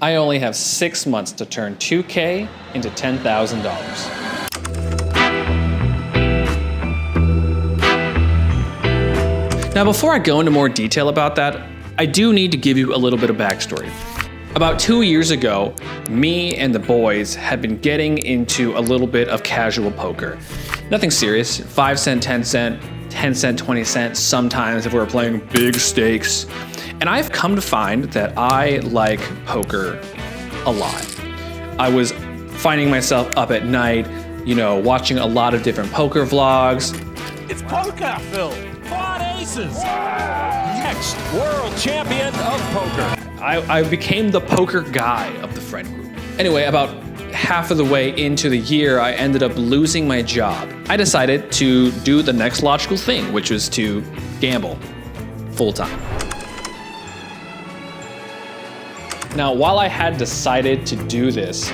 I only have 6 months to turn $2K into $10,000. Now, before I go into more detail about that, I do need to give you a little bit of backstory. About 2 years ago, me and the boys had been getting into a little bit of casual poker. Nothing serious, 5 cent, 10 cent, 10 cent, 20 cent, sometimes if we were playing big stakes. And I've come to find that I like poker a lot. I was finding myself up at night, watching a lot of different poker vlogs. It's poker, Phil. 5 aces. Next world champion of poker. I became the poker guy of the friend group. Anyway, about half of the way into the year, I ended up losing my job. I decided to do the next logical thing, which was to gamble full-time. Now, while I had decided to do this,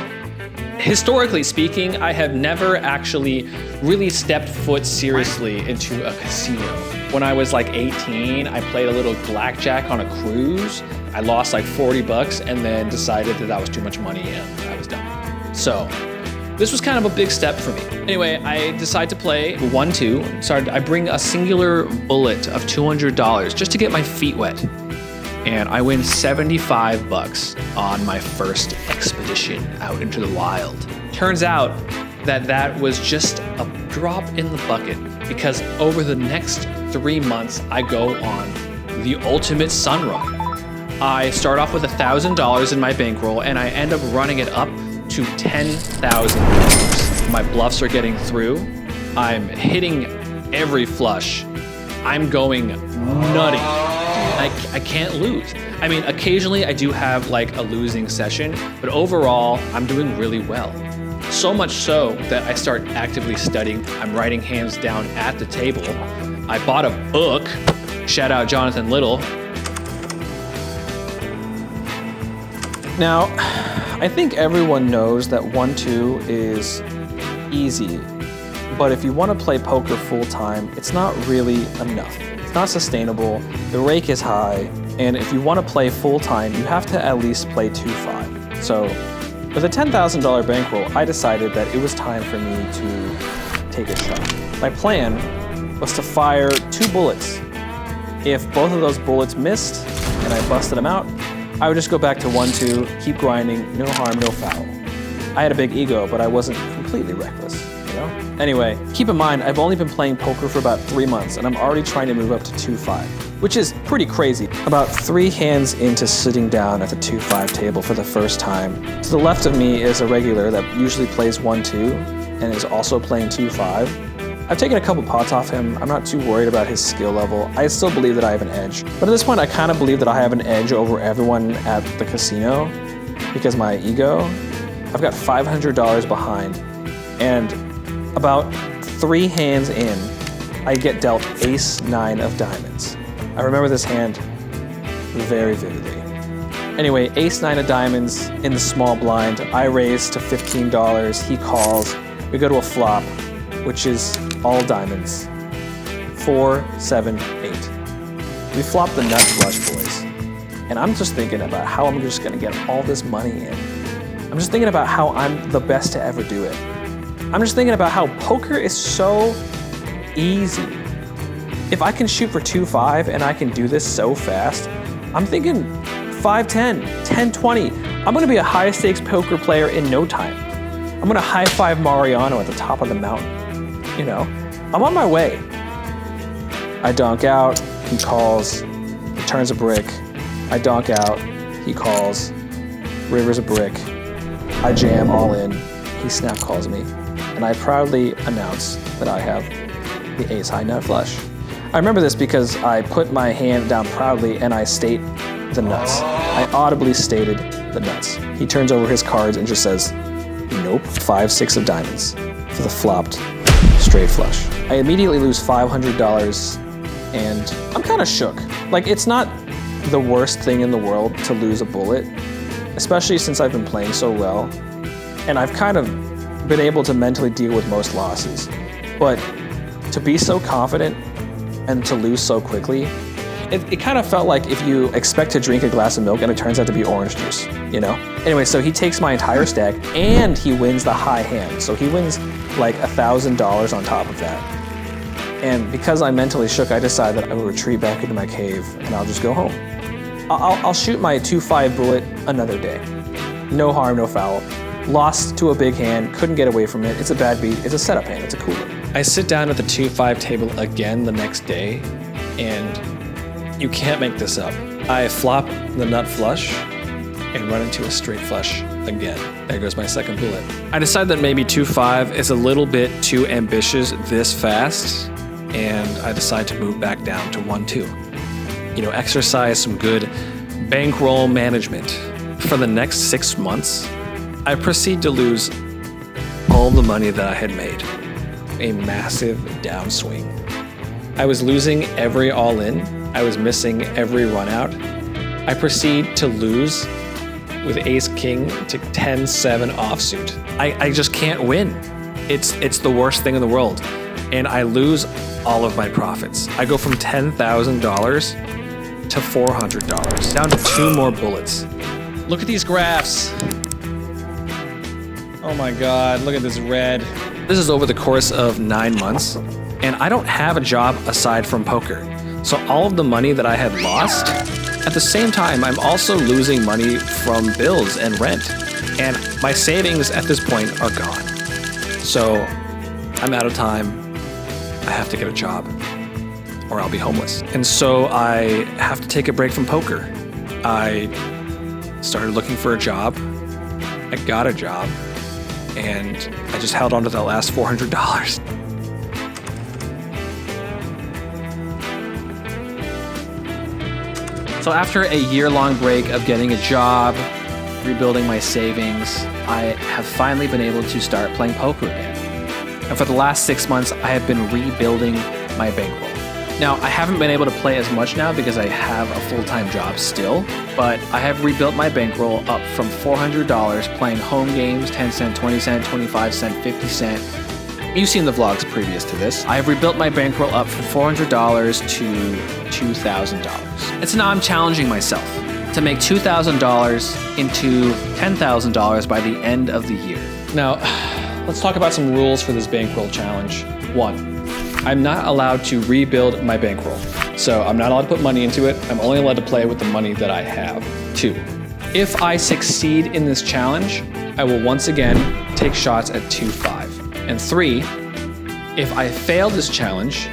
historically speaking, I have never actually really stepped foot seriously into a casino. When I was like 18, I played a little blackjack on a cruise. I lost like 40 bucks and then decided that was too much money and I was done. So this was kind of a big step for me. Anyway, I decided to play 1-2. I bring a singular bullet of $200 just to get my feet wet. And I win 75 bucks on my first expedition out into the wild. Turns out that was just a drop in the bucket because over the next 3 months, I go on the ultimate sun run. I start off with $1,000 in my bankroll and I end up running it up to $10,000. My bluffs are getting through. I'm hitting every flush. I'm going nutty. I can't lose. I mean, occasionally I do have like a losing session, but overall, I'm doing really well. So much so that I start actively studying. I'm writing hands down at the table. I bought a book. Shout out Jonathan Little. Now, I think everyone knows that 1-2 is easy, but if you want to play poker full time, it's not really enough. It's not sustainable, the rake is high, and if you want to play full time, you have to at least play 2-5. So with a $10,000 bankroll, I decided that it was time for me to take a shot. My plan was to fire 2 bullets. If both of those bullets missed and I busted them out, I would just go back to 1-2, keep grinding, no harm, no foul. I had a big ego, but I wasn't completely reckless, Anyway, keep in mind, I've only been playing poker for about 3 months, and I'm already trying to move up to 2-5, which is pretty crazy. About 3 hands into sitting down at the 2-5 table for the first time, to the left of me is a regular that usually plays 1-2 and is also playing 2-5. I've taken a couple pots off him. I'm not too worried about his skill level. I still believe that I have an edge. But at this point, I kind of believe that I have an edge over everyone at the casino because my ego. I've got $500 behind, and about 3 hands in, I get dealt ace-9 of diamonds. I remember this hand very vividly. Anyway, ace-9 of diamonds in the small blind. I raise to $15. He calls. We go to a flop, which is all diamonds. 4, 7, 8. We flop the nut flush, boys. And I'm just thinking about how I'm just gonna get all this money in. I'm just thinking about how I'm the best to ever do it. I'm just thinking about how poker is so easy. If I can shoot for 2-5 and I can do this so fast, I'm thinking 5-10, 10-20. I'm gonna be a high stakes poker player in no time. I'm gonna high five Mariano at the top of the mountain. I'm on my way. I donk out, he calls, he turns a brick. I donk out, he calls, river's a brick. I jam all in, he snap calls me, and I proudly announce that I have the ace high nut flush. I remember this because I put my hand down proudly and I state the nuts. I audibly stated the nuts. He turns over his cards and just says, nope, 5-6 of diamonds for the flopped straight flush. I immediately lose $500 and I'm kind of shook. Like, it's not the worst thing in the world to lose a bullet, especially since I've been playing so well. And I've kind of been able to mentally deal with most losses. But to be so confident and to lose so quickly, it kind of felt like if you expect to drink a glass of milk and it turns out to be orange juice, Anyway, so he takes my entire stack and he wins the high hand. So he wins like $1,000 on top of that. And because I'm mentally shook, I decide that I will retreat back into my cave and I'll just go home. I'll shoot my 2-5 bullet another day. No harm, no foul. Lost to a big hand, couldn't get away from it. It's a bad beat, it's a setup hand, it's a cooler. I sit down at the 2-5 table again the next day, and you can't make this up. I flop the nut flush and run into a straight flush again. There goes my second bullet. I decide that maybe 2-5 is a little bit too ambitious this fast, and I decide to move back down to 1-2. You know, exercise some good bankroll management. For the next 6 months, I proceed to lose all the money that I had made. A massive downswing. I was losing every all-in. I was missing every run-out. I proceed to lose with ace-king to 10-7 offsuit. I just can't win. It's the worst thing in the world. And I lose all of my profits. I go from $10,000 to $400, down to 2 more bullets. Look at these graphs. Oh my God, look at this red. This is over the course of 9 months, and I don't have a job aside from poker. So all of the money that I had lost, at the same time, I'm also losing money from bills and rent. And my savings at this point are gone. So I'm out of time. I have to get a job or I'll be homeless. And so I have to take a break from poker. I started looking for a job. I got a job. And I just held on to that last $400. So after a year-long break of getting a job, rebuilding my savings, I have finally been able to start playing poker again. And for the last 6 months, I have been rebuilding my bankroll. Now, I haven't been able to play as much now because I have a full-time job still, but I have rebuilt my bankroll up from $400 playing home games, 10 cent, 20 cent, 25 cent, 50 cent. You've seen the vlogs previous to this. I have rebuilt my bankroll up from $400 to $2,000. And so now I'm challenging myself to make $2,000 into $10,000 by the end of the year. Now, let's talk about some rules for this bankroll challenge. 1. I'm not allowed to rebuild my bankroll. So I'm not allowed to put money into it. I'm only allowed to play with the money that I have. 2, if I succeed in this challenge, I will once again take shots at 2-5. And 3, if I fail this challenge,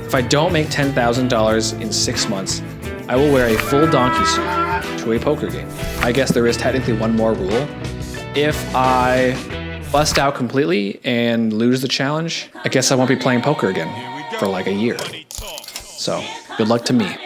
if I don't make $10,000 in 6 months, I will wear a full donkey suit to a poker game. I guess there is technically one more rule. If I bust out completely and lose the challenge, I guess I won't be playing poker again for like a year. So, good luck to me.